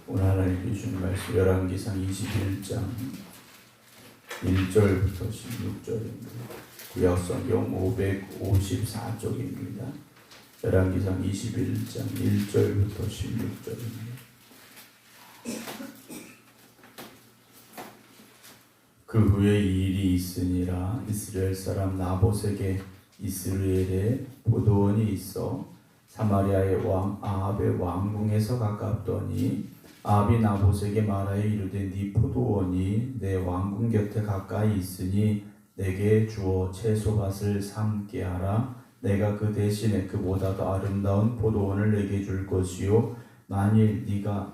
오늘 하나님께 주신 말씀 열왕기상 21장 1절부터 16절입니다. 구약성경 554쪽입니다. 열왕기상 21장 1절부터 16절입니다. 그 후에 이 일이 있으니라. 이스라엘 사람 나봇에게 이스라엘에 포도원이 있어 사마리아의 왕 아합의 왕궁에서 가깝더니 아합이 나봇에게 말하여 이르되 네 포도원이 내 왕궁 곁에 가까이 있으니 내게 주어 채소밭을 삼게 하라. 내가 그 대신에 그보다 더 아름다운 포도원을 내게 줄 것이요 만일 네가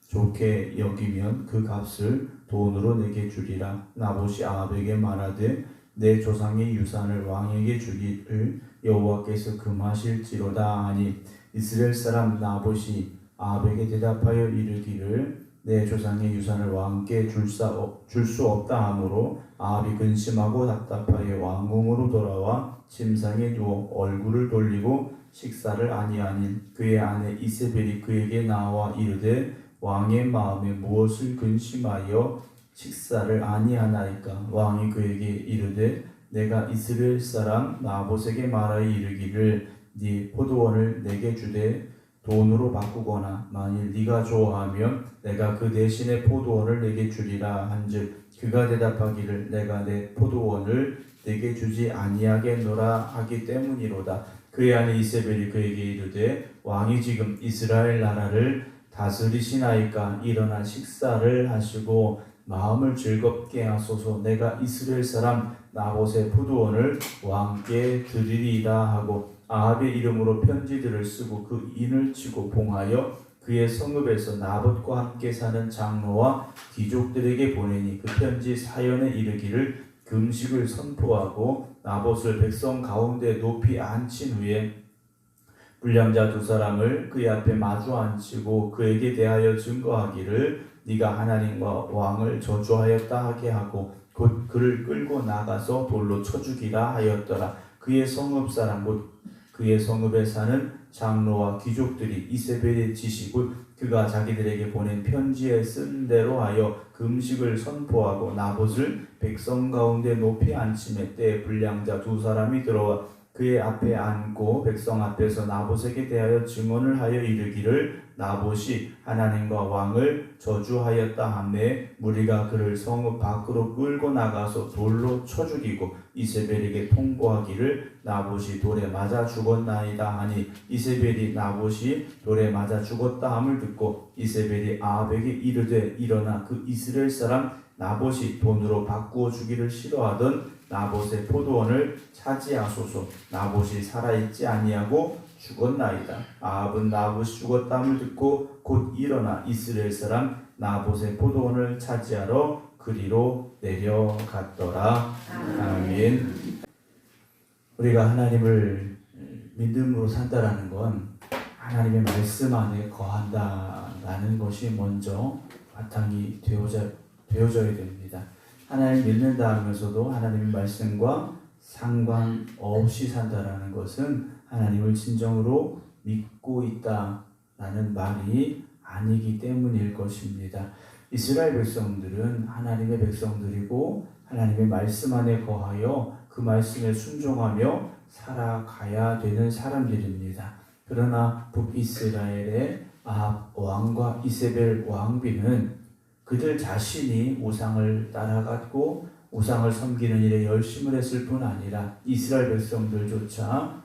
좋게 여기면 그 값을 돈으로 내게 주리라. 나봇이 아합에게 말하되 내 조상의 유산을 왕에게 주기를 여호와께서 금하실지로다 하니 이스라엘 사람 나봇이 아합에게 대답하여 이르기를 내 조상의 유산을 왕께 줄 수 없다 하므로 아합이 근심하고 답답하여 왕궁으로 돌아와 침상에 누워 얼굴을 돌리고 식사를 아니하니 그의 아내 이세벨이 그에게 나와 이르되 왕의 마음에 무엇을 근심하여 식사를 아니하나이까. 왕이 그에게 이르되 내가 이스라엘 사람 나봇에게 말하여 이르기를 네 포도원을 내게 주되 돈으로 바꾸거나 만일 네가 좋아하면 내가 그 대신에 포도원을 내게 주리라 한즉 그가 대답하기를 내가 내 포도원을 내게 주지 아니하겠노라 하기 때문이로다. 그의 아내 이세벨이 그에게 이르되 왕이 지금 이스라엘 나라를 다스리시나이까. 일어나 식사를 하시고 마음을 즐겁게 하소서. 내가 이스라엘 사람 나봇의 포도원을 왕께 드리리이다 하고 아합의 이름으로 편지들을 쓰고 그 인을 치고 봉하여 그의 성읍에서 나봇과 함께 사는 장로와 귀족들에게 보내니 그 편지 사연에 이르기를 금식을 선포하고 나봇을 백성 가운데 높이 앉힌 후에 불량자 두 사람을 그의 앞에 마주 앉히고 그에게 대하여 증거하기를 네가 하나님과 왕을 저주하였다 하게 하고 곧 그를 끌고 나가서 돌로 쳐 죽이라 하였더라. 그의 성읍 사람 곧 그의 성읍에 사는 장로와 귀족들이 이세벨의 지시 곧 그가 자기들에게 보낸 편지에 쓴 대로 하여 금식을 선포하고 나봇을 백성 가운데 높이 앉힘에 때에 불량자 두 사람이 들어와 그의 앞에 앉고 백성 앞에서 나봇에게 대하여 증언을 하여 이르기를 나봇이 하나님과 왕을 저주하였다 하매 무리가 그를 성읍 밖으로 끌고 나가서 돌로 쳐 죽이고 이세벨에게 통보하기를 나봇이 돌에 맞아 죽었나이다 하니 이세벨이 나봇이 돌에 맞아 죽었다 함을 듣고 이세벨이 아합에게 이르되 일어나 그 이스라엘 사람 나봇이 돈으로 바꾸어 주기를 싫어하던 나봇의 포도원을 차지하소서. 나봇이 살아있지 아니하고 죽었나이다. 아합은 나봇이 죽었다함을 듣고 곧 일어나 이스라엘 사람 나봇의 포도원을 차지하러 그리로 내려갔더라. 아멘. 우리가 하나님을 믿음으로 산다라는 건 하나님의 말씀 안에 거한다라는 것이 먼저 바탕이 되어져야 됩니다. 하나님 믿는다 하면서도 하나님의 말씀과 상관없이 산다라는 것은 하나님을 진정으로 믿고 있다라는 말이 아니기 때문일 것입니다. 이스라엘 백성들은 하나님의 백성들이고 하나님의 말씀 안에 거하여 그 말씀에 순종하며 살아가야 되는 사람들입니다. 그러나 북이스라엘의 아합 왕과 이세벨 왕비는 그들 자신이 우상을 따라갔고 우상을 섬기는 일에 열심을 했을 뿐 아니라 이스라엘 백성들조차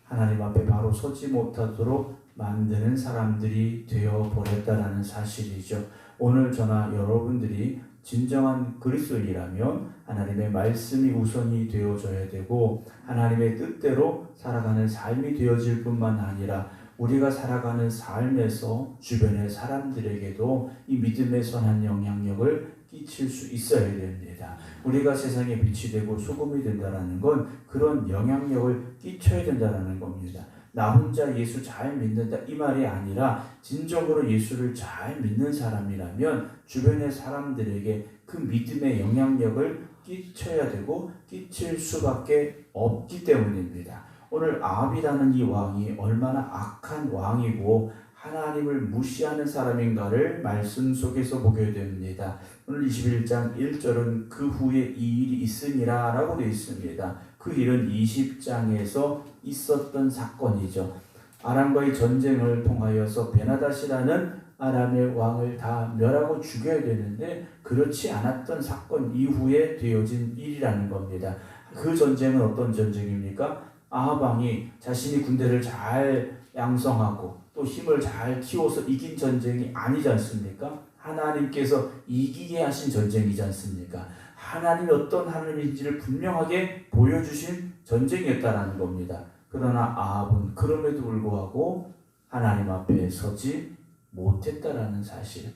하나님 앞에 바로 서지 못하도록 만드는 사람들이 되어버렸다라는 사실이죠. 오늘 저나 여러분들이 진정한 그리스도인이라면 하나님의 말씀이 우선이 되어져야 되고 하나님의 뜻대로 살아가는 삶이 되어질 뿐만 아니라 우리가 살아가는 삶에서 주변의 사람들에게도 이 믿음의 선한 영향력을 끼칠 수 있어야 됩니다. 우리가 세상에 빛이 되고 소금이 된다는 건 그런 영향력을 끼쳐야 된다는 겁니다. 나 혼자 예수 잘 믿는다 이 말이 아니라 진정으로 예수를 잘 믿는 사람이라면 주변의 사람들에게 그 믿음의 영향력을 끼쳐야 되고 끼칠 수밖에 없기 때문입니다. 오늘 아합이라는 이 왕이 얼마나 악한 왕이고 하나님을 무시하는 사람인가를 말씀 속에서 보게 됩니다. 오늘 21장 1절은 그 후에 이 일이 있으니라 라고 되어 있습니다. 그 일은 20장에서 있었던 사건이죠. 아람과의 전쟁을 통하여서 베나닷이라는 아람의 왕을 다 멸하고 죽여야 되는데 그렇지 않았던 사건 이후에 되어진 일이라는 겁니다. 그 전쟁은 어떤 전쟁입니까? 아합 왕이 자신이 군대를 잘 양성하고 또 힘을 잘 키워서 이긴 전쟁이 아니지 않습니까? 하나님께서 이기게 하신 전쟁이지 않습니까? 하나님이 어떤 하나님인지를 분명하게 보여주신 전쟁이었다는 겁니다. 그러나 아합은 그럼에도 불구하고 하나님 앞에 서지 못했다라는 사실,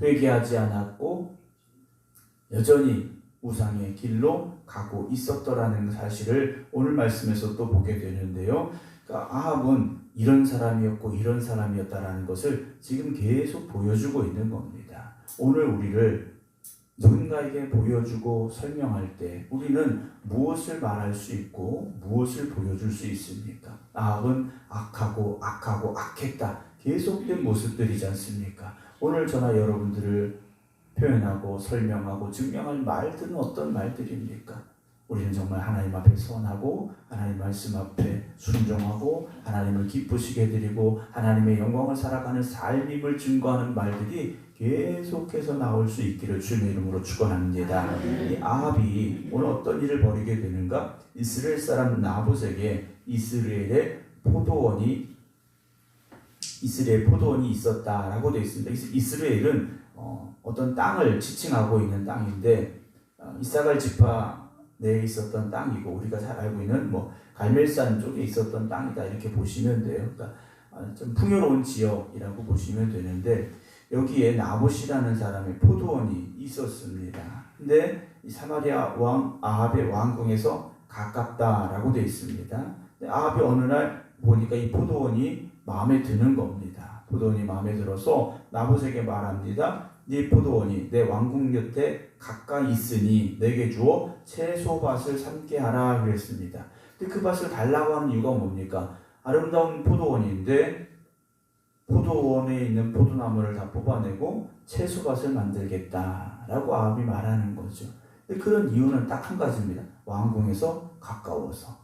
회개하지 않았고 여전히 우상의 길로 가고 있었더라는 사실을 오늘 말씀에서 또 보게 되는데요. 그러니까 아합은 이런 사람이었고 이런 사람이었다라는 것을 지금 계속 보여주고 있는 겁니다. 오늘 우리를 누군가에게 보여주고 설명할 때 우리는 무엇을 말할 수 있고 무엇을 보여줄 수 있습니까? 아합은 악하고 악했다. 계속된 모습들이지 않습니까? 오늘 저나 여러분들을 표현하고 설명하고 증명할 말들은 어떤 말들입니까? 우리는 정말 하나님 앞에 선하고 하나님 말씀 앞에 순종하고 하나님을 기쁘시게 해드리고 하나님의 영광을 살아가는 삶임을 증거하는 말들이 계속해서 나올 수 있기를 주님의 이름으로 축원합니다. 이 아합이 오늘 어떤 일을 벌이게 되는가? 이스라엘 사람 나봇에게 이스라엘 포도원이 있었다라고 되어 있습니다. 이스라엘은 어떤 땅을 지칭하고 있는 땅인데 이사갈 지파 내에 있었던 땅이고 우리가 잘 알고 있는 갈멜산 쪽에 있었던 땅이다 이렇게 보시면 돼요. 그러니까 좀 풍요로운 지역이라고 보시면 되는데 여기에 나봇이라는 사람의 포도원이 있었습니다. 근데 이 사마리아 왕 아합의 왕궁에서 가깝다라고 되어 있습니다. 아합이 어느 날 보니까 이 포도원이 마음에 드는 겁니다. 포도원이 마음에 들어서 나봇에게 말합니다. 네 포도원이 내 왕궁 곁에 가까이 있으니 내게 주어 채소밭을 삼게 하라 그랬습니다. 근데 그 밭을 달라고 하는 이유가 뭡니까? 아름다운 포도원인데 포도원에 있는 포도나무를 다 뽑아내고 채소밭을 만들겠다라고 아합이 말하는 거죠. 근데 그런 이유는 딱 한 가지입니다. 왕궁에서 가까워서.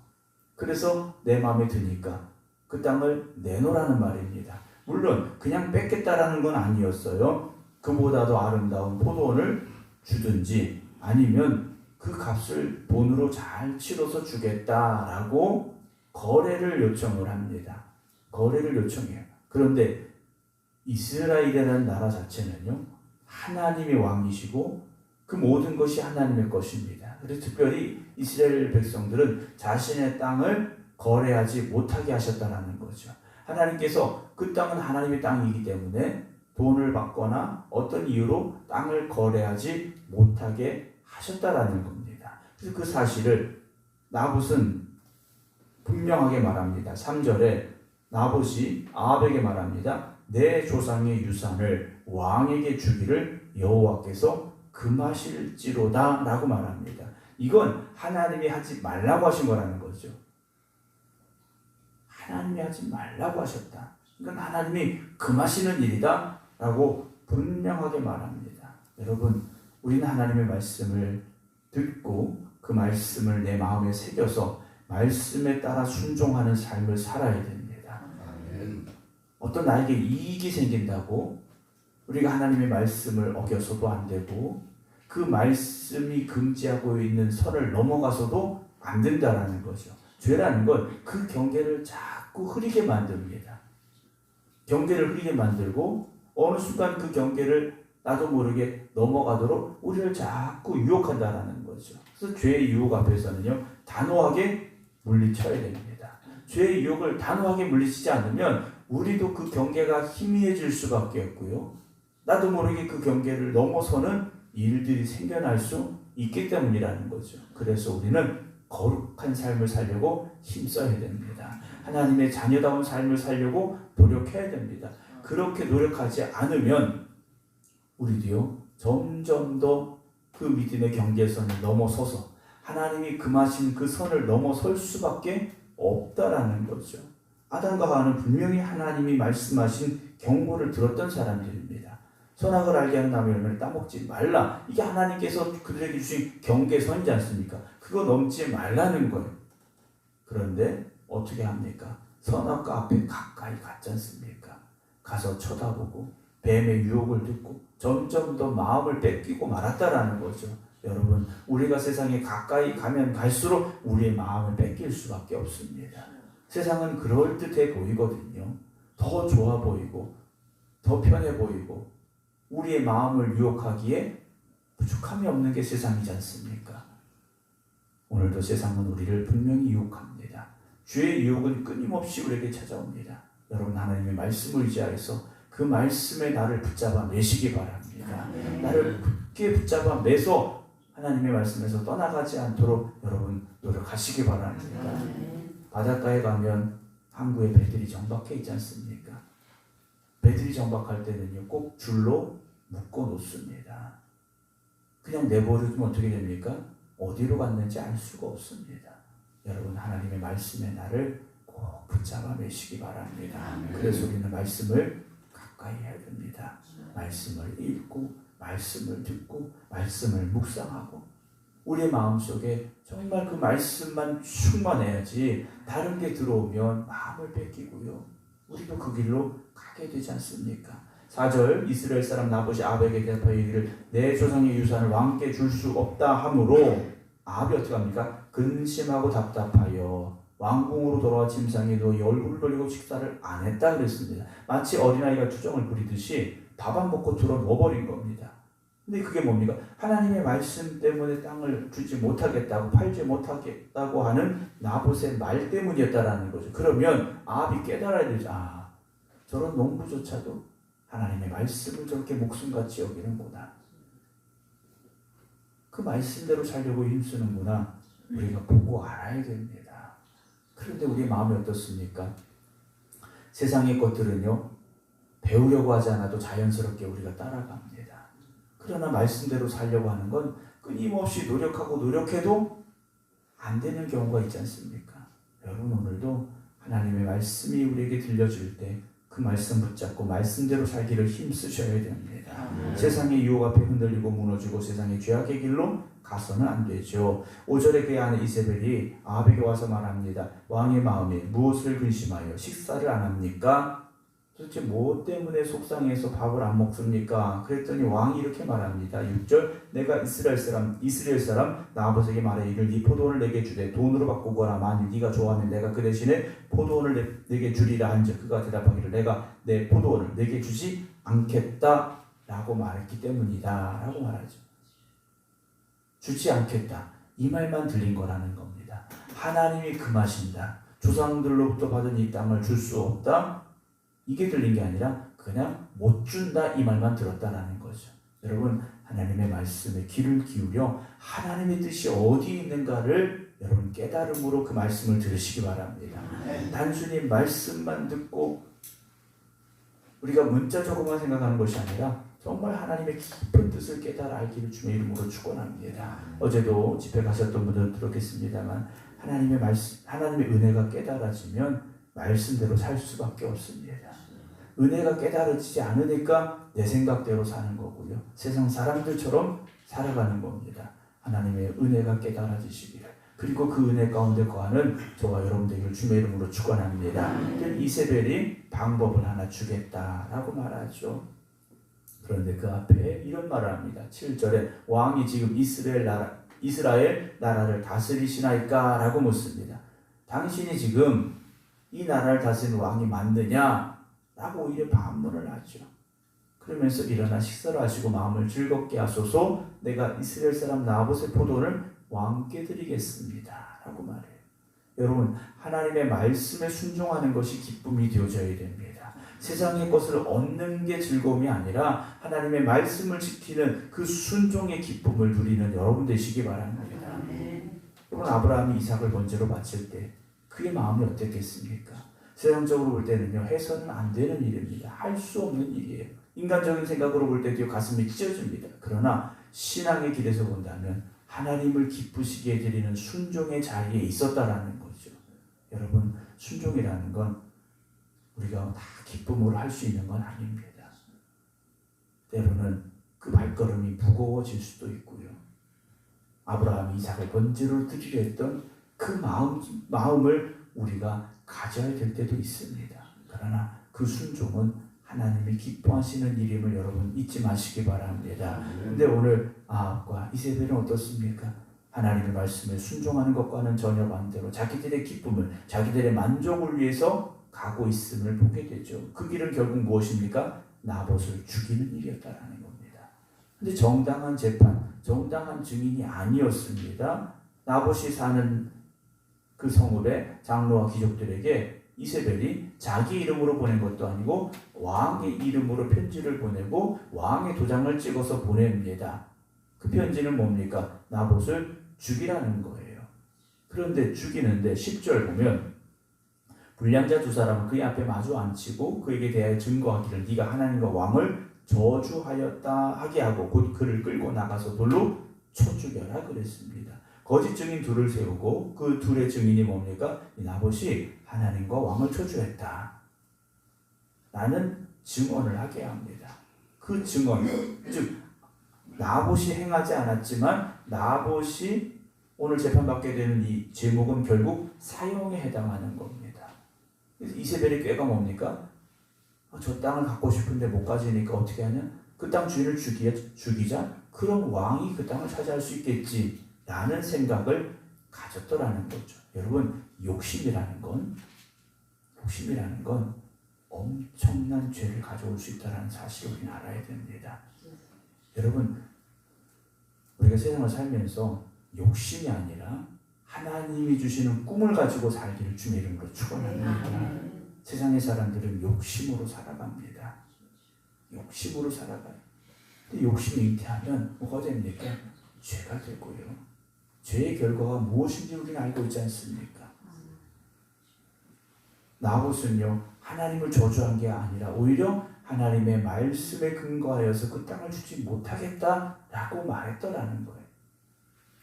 그래서 내 마음에 드니까 그 땅을 내놓으라는 말입니다. 물론 그냥 뺏겠다라는 건 아니었어요. 그보다도 아름다운 포도원을 주든지 아니면 그 값을 돈으로 잘 치러서 주겠다라고 거래를 요청을 합니다. 거래를 요청해요. 그런데 이스라엘이라는 나라 자체는요, 하나님의 왕이시고 그 모든 것이 하나님의 것입니다. 그래서 특별히 이스라엘 백성들은 자신의 땅을 거래하지 못하게 하셨다는 거죠. 하나님께서 그 땅은 하나님의 땅이기 때문에 돈을 받거나 어떤 이유로 땅을 거래하지 못하게 하셨다라는 겁니다. 그래서 그 사실을 나봇은 분명하게 말합니다. 3절에 나봇이 아합에게 말합니다. 내 조상의 유산을 왕에게 주기를 여호와께서 금하실지로다 라고 말합니다. 이건 하나님이 하지 말라고 하신 거라는 거죠. 하나님이 하지 말라고 하셨다. 이건 하나님이 금하시는 일이다 라고 분명하게 말합니다. 여러분, 우리는 하나님의 말씀을 듣고 그 말씀을 내 마음에 새겨서 말씀에 따라 순종하는 삶을 살아야 됩니다. 아멘. 어떤 나에게 이익이 생긴다고 우리가 하나님의 말씀을 어겨서도 안 되고 그 말씀이 금지하고 있는 선을 넘어가서도 안 된다라는 거죠. 죄라는 건 그 경계를 자꾸 흐리게 만듭니다. 경계를 흐리게 만들고 어느 순간 그 경계를 나도 모르게 넘어가도록 우리를 자꾸 유혹한다라는 거죠. 그래서 죄의 유혹 앞에서는요, 단호하게 물리쳐야 됩니다. 죄의 유혹을 단호하게 물리치지 않으면 우리도 그 경계가 희미해질 수밖에 없고요. 나도 모르게 그 경계를 넘어서는 일들이 생겨날 수 있기 때문이라는 거죠. 그래서 우리는 거룩한 삶을 살려고 힘써야 됩니다. 하나님의 자녀다운 삶을 살려고 노력해야 됩니다. 그렇게 노력하지 않으면 우리도요, 점점 더 그 믿음의 경계선을 넘어서서 하나님이 금하신 그 선을 넘어설 수밖에 없다라는 거죠. 아담과 하와는 분명히 하나님이 말씀하신 경고를 들었던 사람들입니다. 선악을 알게 하는 나무 열매를 따먹지 말라. 이게 하나님께서 그들에게 주신 경계선이지 않습니까? 그거 넘지 말라는 거예요. 그런데 어떻게 합니까? 선악과 앞에 가까이 갔지 않습니까? 가서 쳐다보고 뱀의 유혹을 듣고 점점 더 마음을 뺏기고 말았다라는 거죠. 여러분, 우리가 세상에 가까이 가면 갈수록 우리의 마음을 뺏길 수밖에 없습니다. 세상은 그럴듯해 보이거든요. 더 좋아 보이고 더 편해 보이고 우리의 마음을 유혹하기에 부족함이 없는 게 세상이지 않습니까? 오늘도 세상은 우리를 분명히 유혹합니다. 주의 유혹은 끊임없이 우리에게 찾아옵니다. 여러분, 하나님의 말씀을 의지하여서 그 말씀에 나를 붙잡아 매시기 바랍니다. 나를 굳게 붙잡아 매서 하나님의 말씀에서 떠나가지 않도록 여러분 노력하시기 바랍니다. 바닷가에 가면 항구에 배들이 정박해 있지 않습니까? 배들이 정박할 때는요, 꼭 줄로 묶어 놓습니다. 그냥 내버려두면 어떻게 됩니까? 어디로 갔는지 알 수가 없습니다. 여러분, 하나님의 말씀에 나를 꼭 붙잡아 매시기 바랍니다. 그래서 우리는 말씀을 가까이 해야 됩니다. 말씀을 읽고 말씀을 듣고 말씀을 묵상하고 우리의 마음속에 정말 그 말씀만 충만해야지 다른 게 들어오면 마음을 뺏기고요. 우리도 그 길로 가게 되지 않습니까? 4절 이스라엘 사람 나봇이 아합에게 대답하여 이르기를 내 조상의 유산을 왕께 줄 수 없다 하므로 아합이 어떻게 합니까? 근심하고 답답하여 왕궁으로 돌아와 침상에 누워 얼굴을 돌리고 식사를 안 했다 그랬습니다. 마치 어린아이가 투정을 부리듯이 밥 안 먹고 들어 넣어버린 겁니다. 근데 그게 뭡니까? 하나님의 말씀 때문에 땅을 주지 못하겠다고 팔지 못하겠다고 하는 나봇의 말 때문이었다라는 거죠. 그러면 아합이 깨달아야 되죠. 저런 농부조차도 하나님의 말씀을 저렇게 목숨같이 여기는구나. 그 말씀대로 살려고 힘쓰는구나. 우리가 보고 알아야 됩니다. 그런데 우리 마음이 어떻습니까? 세상의 것들은요, 배우려고 하지 않아도 자연스럽게 우리가 따라갑니다. 그러나 말씀대로 살려고 하는 건 끊임없이 노력하고 노력해도 안 되는 경우가 있지 않습니까? 여러분, 오늘도 하나님의 말씀이 우리에게 들려줄 때 그 말씀 붙잡고 말씀대로 살기를 힘쓰셔야 됩니다. 세상의 유혹 앞에 흔들리고 무너지고 세상의 죄악의 길로 가서는 안 되죠. 5절에 그의 아내 이세벨이 아합에게 와서 말합니다. 왕의 마음에 무엇을 근심하여 식사를 안 합니까? 도대체 뭐 때문에 속상해서 밥을 안 먹습니까? 그랬더니 왕이 이렇게 말합니다. 6절 내가 이스라엘 사람 나봇에게 말해 이를 네 포도원을 내게 주되 돈으로 바꾸거나 만일 네가 좋아하면 내가 그 대신에 포도원을 내게 주리라 한즉 그가 대답하기를 내가 내 포도원을 내게 주지 않겠다 라고 말했기 때문이다 라고 말하죠. 주지 않겠다, 이 말만 들린 거라는 겁니다. 하나님이 금하신다, 조상들로부터 받은 이 땅을 줄 수 없다, 이게 들린 게 아니라 그냥 못 준다, 이 말만 들었다라는 거죠. 여러분, 하나님의 말씀에 귀를 기울여 하나님의 뜻이 어디 있는가를 여러분 깨달음으로 그 말씀을 들으시기 바랍니다. 단순히 말씀만 듣고 우리가 문자적으로만 생각하는 것이 아니라 정말 하나님의 깊은 뜻을 깨달아 알기를 주의 이름으로 축원합니다. 어제도 집회 가셨던 분들은 들었겠습니다만 하나님의 말씀, 하나님의 은혜가 깨달아지면 말씀대로 살 수밖에 없습니다. 은혜가 깨달아지지 않으니까 내 생각대로 사는 거고요. 세상 사람들처럼 살아가는 겁니다. 하나님의 은혜가 깨달아지시기를, 그리고 그 은혜 가운데 거하는 저와 여러분 되기를 주의 이름으로 축원합니다. 이세벨이 방법을 하나 주겠다라고 말하죠. 그런데 그 앞에 이런 말을 합니다. 7절에 왕이 지금 이스라엘 나라를 다스리시나이까? 라고 묻습니다. 당신이 지금 이 나라를 다스리는 왕이 맞느냐? 라고 오히려 반문을 하죠. 그러면서 일어나 식사를 하시고 마음을 즐겁게 하소서, 내가 이스라엘 사람 나봇의 포도를 왕께 드리겠습니다 라고 말해요. 여러분, 하나님의 말씀에 순종하는 것이 기쁨이 되어져야 됩니다. 세상의 것을 얻는 게 즐거움이 아니라 하나님의 말씀을 지키는 그 순종의 기쁨을 누리는 여러분 되시기 바랍니다. 여러분, 아브라함이 이삭을 번제로 바칠 때 그의 마음이 어땠겠습니까? 세상적으로 볼 때는요, 해서는 안 되는 일입니다. 할 수 없는 일이에요. 인간적인 생각으로 볼 때도 가슴이 찢어집니다. 그러나 신앙의 길에서 본다면 하나님을 기쁘시게 해드리는 순종의 자리에 있었다라는 거죠. 여러분, 순종이라는 건 우리가 다 기쁨으로 할 수 있는 건 아닙니다. 때로는 그 발걸음이 무거워질 수도 있고요. 아브라함이 이삭을 번제로 드리려 했던 그 마음을 우리가 가져야 될 때도 있습니다. 그러나 그 순종은 하나님이 기뻐하시는 일임을 여러분 잊지 마시기 바랍니다. 근데 오늘 아합과 이세벨은 어떻습니까? 하나님의 말씀에 순종하는 것과는 전혀 반대로 자기들의 기쁨을, 자기들의 만족을 위해서 가고 있음을 보게 되죠. 그 길은 결국 무엇입니까? 나봇을 죽이는 일이었다라는 겁니다. 근데 정당한 재판, 정당한 증인이 아니었습니다. 나봇이 사는 그 성읍의 장로와 귀족들에게 이세벨이 자기 이름으로 보낸 것도 아니고 왕의 이름으로 편지를 보내고 왕의 도장을 찍어서 보냅니다. 그 편지는 뭡니까? 나봇을 죽이라는 거예요. 그런데 죽이는데 10절 보면 불량자 두 사람은 그의 앞에 마주 앉히고 그에게 대하여 증거하기를 네가 하나님과 왕을 저주하였다 하게 하고 곧 그를 끌고 나가서 돌로 쳐 죽여라 그랬습니다. 거짓 증인 둘을 세우고 그 둘의 증인이 뭡니까? 나봇이 하나님과 왕을 저주했다. 라는 증언을 하게 합니다. 그 증언, 즉 나봇이 행하지 않았지만 나봇이 오늘 재판받게 되는 이 제목은 결국 사형에 해당하는 겁니다. 그래서 이세벨의 꾀가 뭡니까? 저 땅을 갖고 싶은데 못 가지니까 어떻게 하냐? 그 땅 주인을 죽이자. 그럼 왕이 그 땅을 차지할 수 있겠지. 라는 생각을 가졌더라는 거죠. 여러분, 욕심이라는 건 엄청난 죄를 가져올 수 있다는 사실을 우리는 알아야 됩니다. 여러분, 우리가 세상을 살면서 욕심이 아니라 하나님이 주시는 꿈을 가지고 살기를 주님의 이름으로 축원합니다. 세상의 사람들은 욕심으로 살아갑니다. 욕심으로 살아가요. 근데 욕심이 잉태하면 뭐가 됩니까? 죄가 되고요. 죄의 결과가 무엇인지 우리는 알고 있지 않습니까? 나봇은요, 하나님을 저주한 게 아니라 오히려 하나님의 말씀에 근거하여서 그 땅을 주지 못하겠다라고 말했더라는 거예요.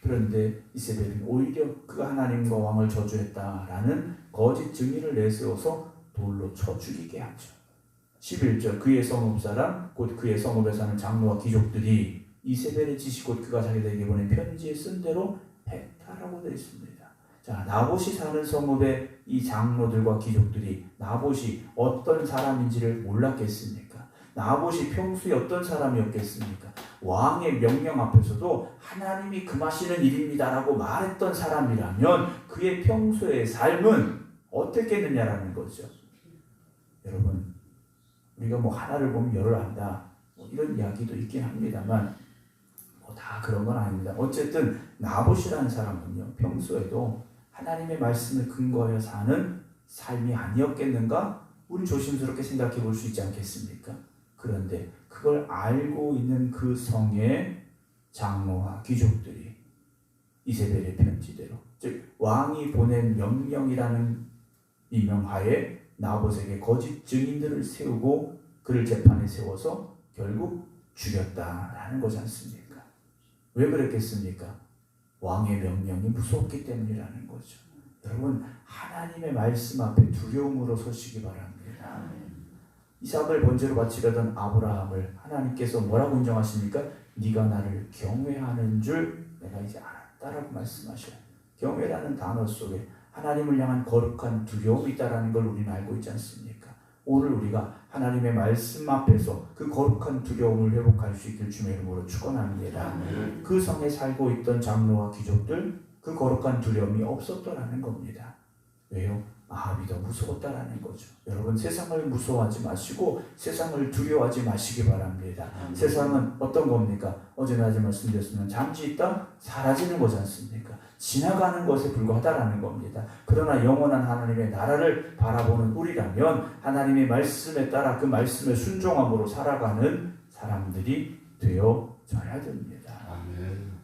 그런데 이세벨은 오히려 그가 하나님과 왕을 저주했다라는 거짓 증인을 내세워서 돌로 쳐 죽이게 하죠. 11절 그의 성읍 사람 곧 그의 성읍에 사는 장로와 귀족들이 이세벨의 지시 곧 그가 자기들에게 보낸 편지에 쓴 대로 했다라고 되어 있습니다. 자, 나봇이 사는 성읍의 이 장로들과 귀족들이 나봇이 어떤 사람인지를 몰랐겠습니까? 나봇이 평소에 어떤 사람이었겠습니까? 왕의 명령 앞에서도 하나님이 금하시는 일입니다라고 말했던 사람이라면 그의 평소의 삶은 어떻겠느냐라는 거죠. 여러분, 우리가 하나를 보면 열을 안다 이런 이야기도 있긴 합니다만 다 그런 건 아닙니다. 어쨌든 나봇이라는 사람은요, 평소에도 하나님의 말씀을 근거하여 사는 삶이 아니었겠는가? 우리 조심스럽게 생각해 볼 수 있지 않겠습니까? 그런데 그걸 알고 있는 그 성의 장로와 귀족들이 이세벨의 편지대로, 즉 왕이 보낸 명령이라는 임명하에 나봇에게 거짓 증인들을 세우고 그를 재판에 세워서 결국 죽였다라는 거지 않습니까? 왜 그랬겠습니까? 왕의 명령이 무섭기 때문이라는 거죠. 여러분, 하나님의 말씀 앞에 두려움으로 서시기 바랍니다. 이삭을 번제로 바치려던 아브라함을 하나님께서 뭐라고 인정하십니까? 네가 나를 경외하는 줄 내가 이제 알았다라고 말씀하셔요. 경외라는 단어 속에 하나님을 향한 거룩한 두려움이 있다는 걸 우리는 알고 있지 않습니까? 오늘 우리가 하나님의 말씀 앞에서 그 거룩한 두려움을 회복할 수 있길 주님의 이름으로 축원합니다. 그 성에 살고 있던 장로와 귀족들 그 거룩한 두려움이 없었더라는 겁니다. 왜요? 아합이 더 무서웠다라는 거죠. 여러분, 세상을 무서워하지 마시고 세상을 두려워하지 마시기 바랍니다. 세상은 어떤 겁니까? 어제 낮에 말씀드렸으면 잠시 있다 사라지는 거지 않습니까? 지나가는 것에 불과하다라는 겁니다. 그러나 영원한 하나님의 나라를 바라보는 우리라면 하나님의 말씀에 따라 그 말씀에 순종함으로 살아가는 사람들이 되어져야 됩니다.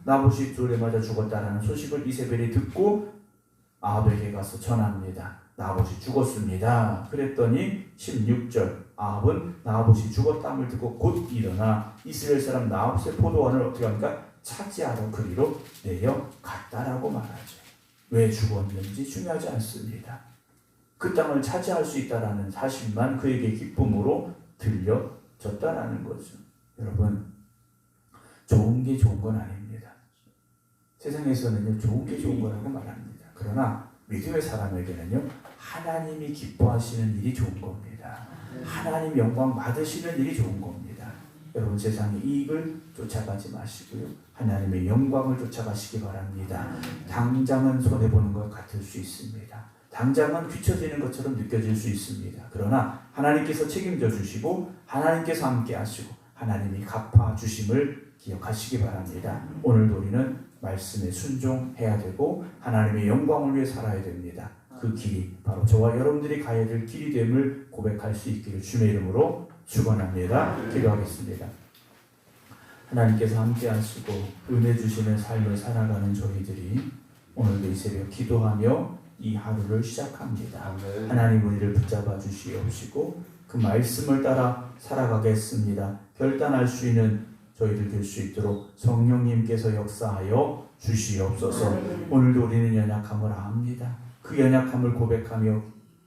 나봇이 돌에 맞아 죽었다라는 소식을 이세벨이 듣고 아합에게 가서 전합니다. 나봇이 죽었습니다. 그랬더니 16절 아합은 나봇이 죽었다함을 듣고 곧 일어나 이스라엘 사람 나봇의 포도원을 어떻게 합니까? 차지하러 그리로 내려갔다라고 말하죠. 왜 죽었는지 중요하지 않습니다. 그 땅을 차지할 수 있다라는 사실만 그에게 기쁨으로 들려졌다라는 거죠. 여러분, 좋은 게 좋은 건 아닙니다. 세상에서는요, 좋은 게 좋은 거라고 말합니다. 그러나 믿음의 사람에게는요, 하나님이 기뻐하시는 일이 좋은 겁니다. 하나님 영광 받으시는 일이 좋은 겁니다. 여러분, 세상의 이익을 쫓아가지 마시고요, 하나님의 영광을 쫓아가시기 바랍니다. 당장은 손해보는 것 같을 수 있습니다. 당장은 뒤처지는 것처럼 느껴질 수 있습니다. 그러나 하나님께서 책임져 주시고 하나님께서 함께 하시고 하나님이 갚아 주심을 기억하시기 바랍니다. 오늘도 우리는 말씀에 순종해야 되고 하나님의 영광을 위해 살아야 됩니다. 그 길이 바로 저와 여러분들이 가야 될 길이 됨을 고백할 수 있기를 주님의 이름으로 축원합니다. 기도하겠습니다. 하나님께서 함께 하시고 은혜 주시는 삶을 살아가는 저희들이 오늘도 이 새벽 기도하며 이 하루를 시작합니다. 아멘. 하나님, 우리를 붙잡아 주시옵시고 그 말씀을 따라 살아가겠습니다. 결단할 수 있는 저희들 될 수 있도록 성령님께서 역사하여 주시옵소서. 오늘도 우리는 연약함을 압니다. 그 연약함을 고백하며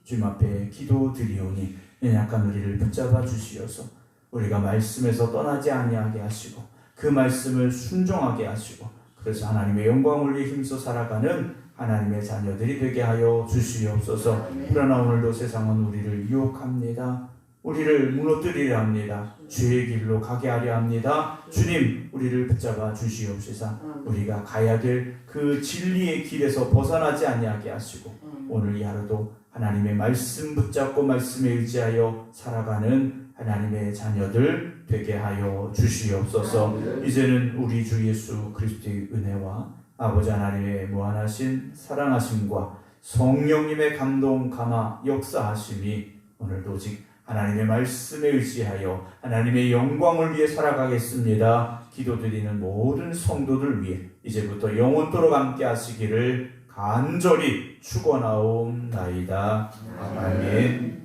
주님 앞에 기도드리오니 연약한 우리를 붙잡아 주시어서 우리가 말씀에서 떠나지 아니하게 하시고 그 말씀을 순종하게 하시고 그래서 하나님의 영광을 위해 힘써 살아가는 하나님의 자녀들이 되게 하여 주시옵소서. 그러나 오늘도 세상은 우리를 유혹합니다. 우리를 무너뜨리려 합니다. 죄의 길로 가게 하려 합니다. 주님, 우리를 붙잡아 주시옵소서. 우리가 가야 될 그 진리의 길에서 벗어나지 아니하게 하시고 오늘 이 하루도 하나님의 말씀 붙잡고 말씀에 의지하여 살아가는 하나님의 자녀들 되게 하여 주시옵소서. 이제는 우리 주 예수 그리스도의 은혜와 아버지 하나님의 무한하신 사랑하심과 성령님의 감동 감화 역사하심이 오늘도 오직 하나님의 말씀에 의지하여 하나님의 영광을 위해 살아가겠습니다. 기도드리는 모든 성도들 위해 이제부터 영원토록 함께 하시기를 간절히 축원하옵나이다. 아멘.